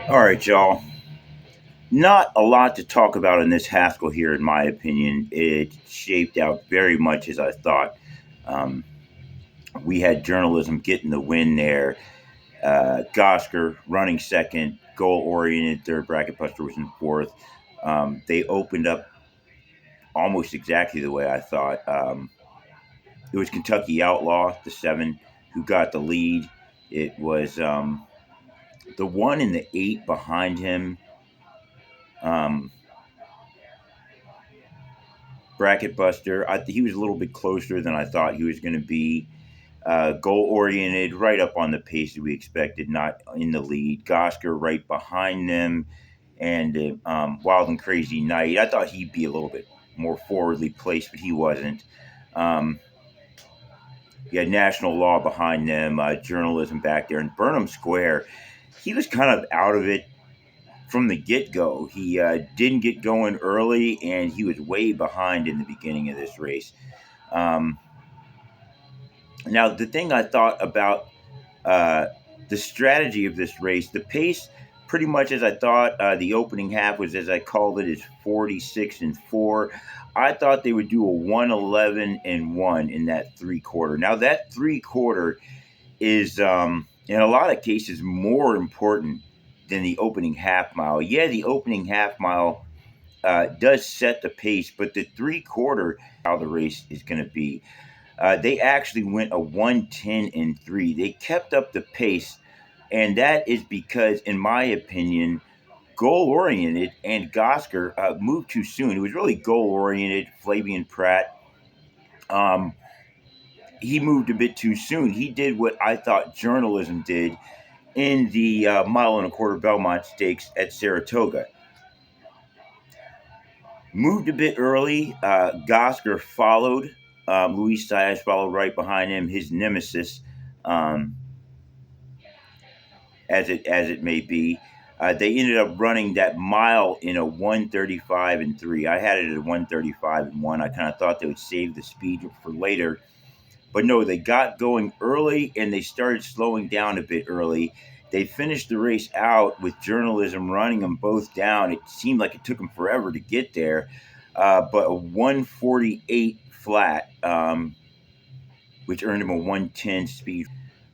All right, y'all. Not a lot to talk about in this Haskell here, in my opinion. It shaped out very much as I thought. Um, we had journalism getting the win there. Gosger running second, goal oriented third, bracket buster was in fourth. They opened up almost exactly the way I thought. It was Kentucky Outlaw, the seven, who got the lead. It was the one and the eight behind him. Um, Bracket buster. He was a little bit closer than I thought he was going to be. Goal oriented, right up on the pace that we expected, not in the lead. Gosger right behind them, and Wild and Crazy Night. I thought he'd be a little bit more forwardly placed, but he wasn't. Um, you had National Law behind them, journalism back there, and Burnham Square. He was kind of out of it from the get go. He didn't get going early, and he was way behind in the beginning of this race. Um, Now, the thing I thought about uh, the strategy of this race, the pace, pretty much as I thought. The opening half was, as I called it, is 46-4. I thought they would do a 111-1 in that three quarter. Now, that three quarter is, in a lot of cases, more important than the opening half mile. Yeah, the opening half mile does set the pace, but the three quarter, how the race is going to be. They actually went a 110-3. They kept up the pace, and that is because, in my opinion, goal oriented and Gosger moved too soon. It was really goal oriented. Flavian Prat, um, he moved a bit too soon. He did what I thought journalism did in the mile and a quarter Belmont Stakes at Saratoga. Moved a bit early. Gosger followed. Luis Saez followed right behind him. His nemesis, um, as it may be. They ended up running that mile in a 135-3. I had it at a 135-1. I kind of thought they would save the speed for later, but no, they got going early and they started slowing down a bit early. They finished the race out with journalism running them both down. It seemed like it took them forever to get there, but a 148 flat, which earned him a 110 speed.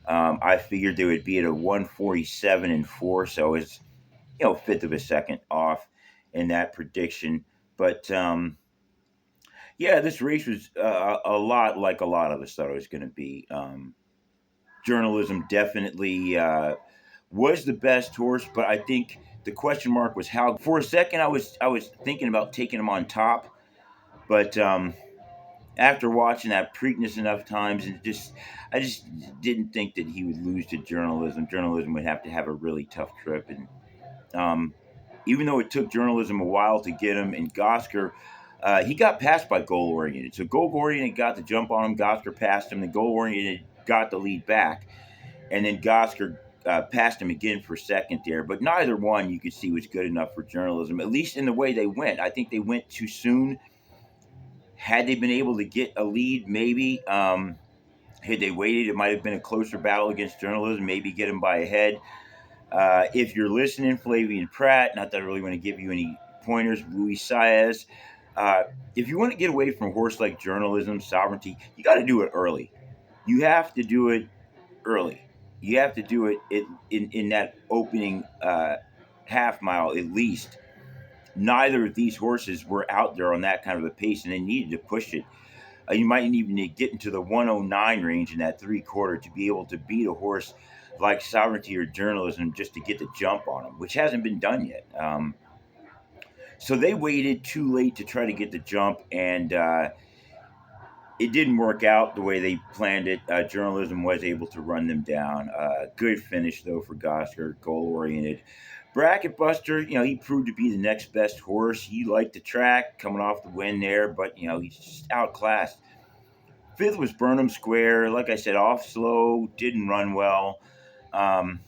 I figured they would be at a 147-4, so it's fifth of a second off in that prediction. But yeah, this race was a lot like a lot of us thought it was going to be. Journalism definitely was the best horse, but I think the question mark was how. For a second, I was thinking about taking him on top, but after watching that Preakness enough times, and I just didn't think that he would lose to journalism. Journalism would have to have a really tough trip, and um, even though it took journalism a while to get him, and Gosger, he got passed by goal oriented. So goal oriented got the jump on him. Gosger passed him. The goal oriented got the lead back, and then Gosger passed him again for second there. But neither one you could see was good enough for journalism, at least in the way they went. I think they went too soon. Had they been able to get a lead, maybe. Had they waited, it might have been a closer battle against journalism. Maybe get him by a head. If you're listening, Flavian Pratt, not that I really want to give you any pointers, Luis Saez, if you want to get away from horse like journalism, sovereignty, you got to do it early. You have to do it early. You have to do it in that opening half mile at least. Neither of these horses were out there on that kind of a pace, and they needed to push it. You might even need to get into the 109 range in that three quarter to be able to beat a horse like sovereignty or journalism just to get the jump on them, which hasn't been done yet. So they waited too late to try to get the jump, and it didn't work out the way they planned it. Journalism was able to run them down. Good finish though for Gosger, goal oriented. Bracket Buster, he proved to be the next best horse. He liked the track, coming off the win there, but he's just outclassed. Fifth was Burnham Square. Like I said, off slow, didn't run well. Um,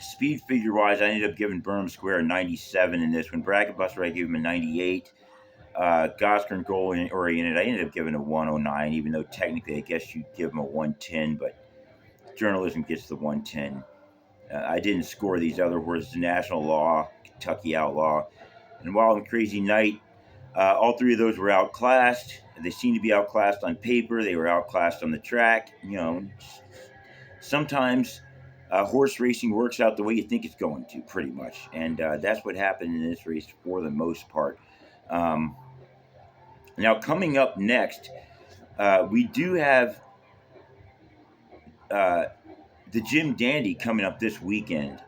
Speed figure wise, I ended up giving Burnham Square a 97 in this one. Bracket Buster, I gave him a 98. Gosker and Goal oriented, I ended up giving a 109, even though technically I guess you'd give him a 110, but journalism gets the 110. I didn't score these other horses: National Law, Kentucky Outlaw, and Wild and Crazy Night. All three of those were outclassed. They seemed to be outclassed on paper. They were outclassed on the track. Sometimes horse racing works out the way you think it's going to, pretty much, and that's what happened in this race for the most part. Um, Now, coming up next, we do have uh, the Jim Dandy coming up this weekend.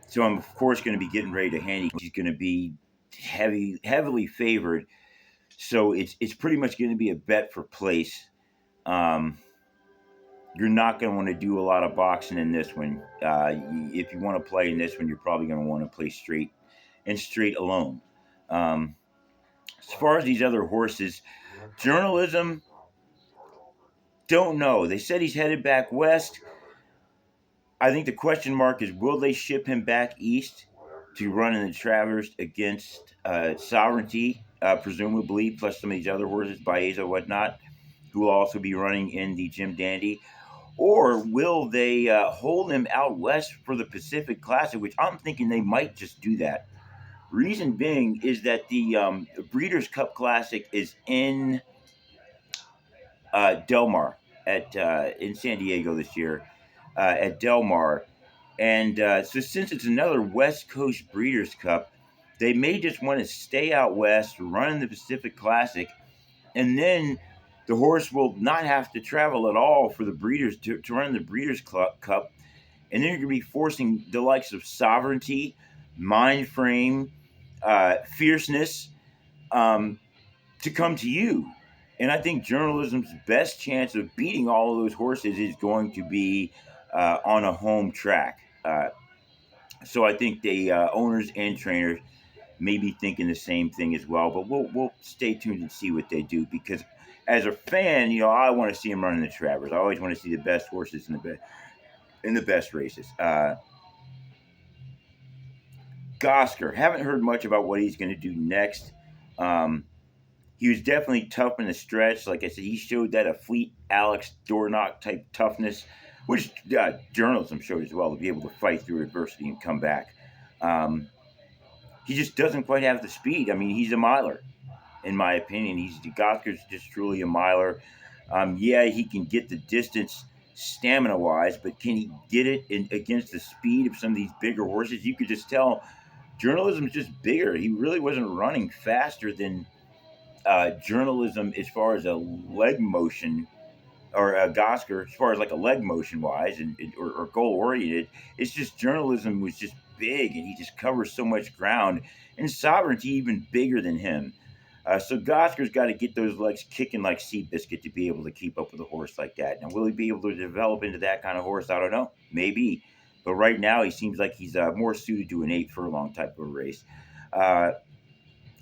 So I'm of course going to be getting ready to hand. He's going to be heavily favored. So it's pretty much going to be a bet for place. Um, you're not going to want to do a lot of boxing in this one. If you want to play in this one, you're probably going to want to play straight alone. Um, as far as these other horses, journalism, don't know. They said he's headed back west. I think the question mark is, will they ship him back east to run in the Travers against Sovereignty, presumably, plus some of these other horses, Baeza, whatnot, who will also be running in the Jim Dandy? Or will they hold him out west for the Pacific Classic, which I'm thinking they might just do that. Reason being is that the Breeders' Cup Classic is in Del Mar in San Diego this year at Del Mar. And so, since it's another West Coast Breeders' Cup, they may just want to stay out west, run in the Pacific Classic, and then the horse will not have to travel at all for the Breeders to run the Breeders' Cup. And then you're going to be forcing the likes of Sovereignty, Mind Frame, Fierceness to come to you. And I think journalism's best chance of beating all of those horses is going to be on a home track. So I think the owners and trainers may be thinking the same thing as well. But we'll stay tuned and see what they do, because as a fan, I want to see them running the Travers. I always want to see the best horses in the best races. Gosger, haven't heard much about what he's going to do next. He was definitely tough in the stretch. Like I said, he showed that a Fleet Alex Dornock type toughness, which journalism showed as well, to be able to fight through adversity and come back. Um, he just doesn't quite have the speed. I mean, he's a miler, in my opinion. Gosker's just truly a miler. Yeah, he can get the distance stamina wise, but can he get it against the speed of some of these bigger horses? You could just tell journalism's just bigger. He really wasn't running faster than journalism as far as a leg motion, or Gosger as far as like a leg motion wise, or goal oriented. It's just journalism was just big, and he just covers so much ground. And Sovereignty even bigger than him. So Gosker's got to get those legs kicking like Seabiscuit to be able to keep up with a horse like that. Now, will he be able to develop into that kind of horse? I don't know. Maybe. But right now, he seems like he's more suited to an 8 furlong type of race. Uh,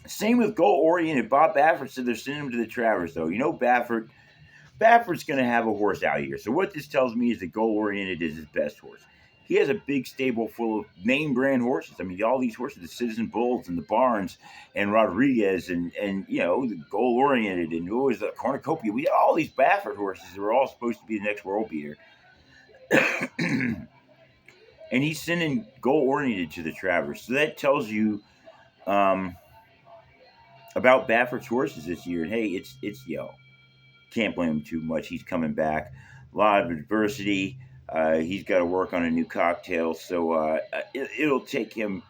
Same with goal oriented. Bob Baffert said they're sending him to the Travers, though. Baffert's going to have a horse out here. So what this tells me is that goal oriented is his best horse. He has a big stable full of name brand horses. I mean, all these horses, the Citizen Bulls and the Barnes and Rodriguez and the goal oriented, and who was the Cornucopia. We had all these Baffert horses that were all supposed to be the next world beater. And he's sending goal oriented to the Travers. So that tells you about Baffert's horses this year. And hey, it's can't blame him too much. He's coming back. A lot of adversity. He's got to work on a new cocktail. So it'll take him.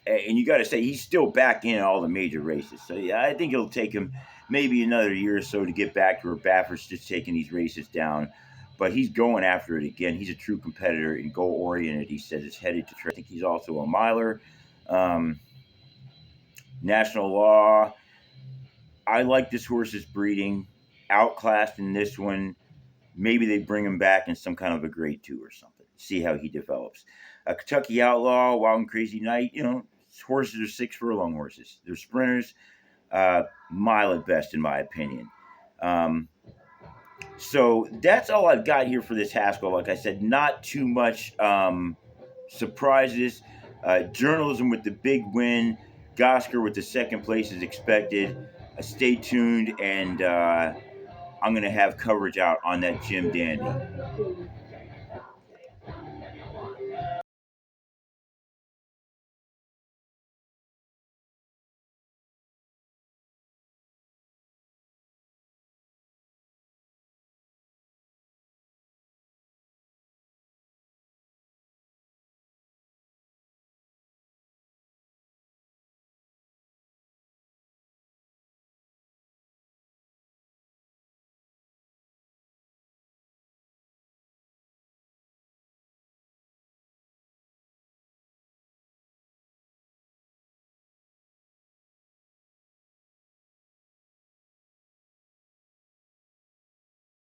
And you got to say, he's still back in all the major races. So yeah, I think it'll take him maybe another year or so to get back to where Baffert's just taking these races down. But he's going after it again. He's a true competitor and goal oriented. He says it's headed to. I think he's also a miler. National Law. I like this horse's breeding. Outclassed in this one. Maybe they bring him back in some kind of a grade 2 or something. See how he develops. Kentucky Outlaw, Wild and Crazy Night. Horses are 6 furlong horses. They're sprinters. Mile at best, in my opinion. So that's all I've got here for this Haskell. Like I said, not too much surprises. Journalism with the big win. Gosger with the second place is expected. Stay tuned, and I'm going to have coverage out on that Jim Dandy.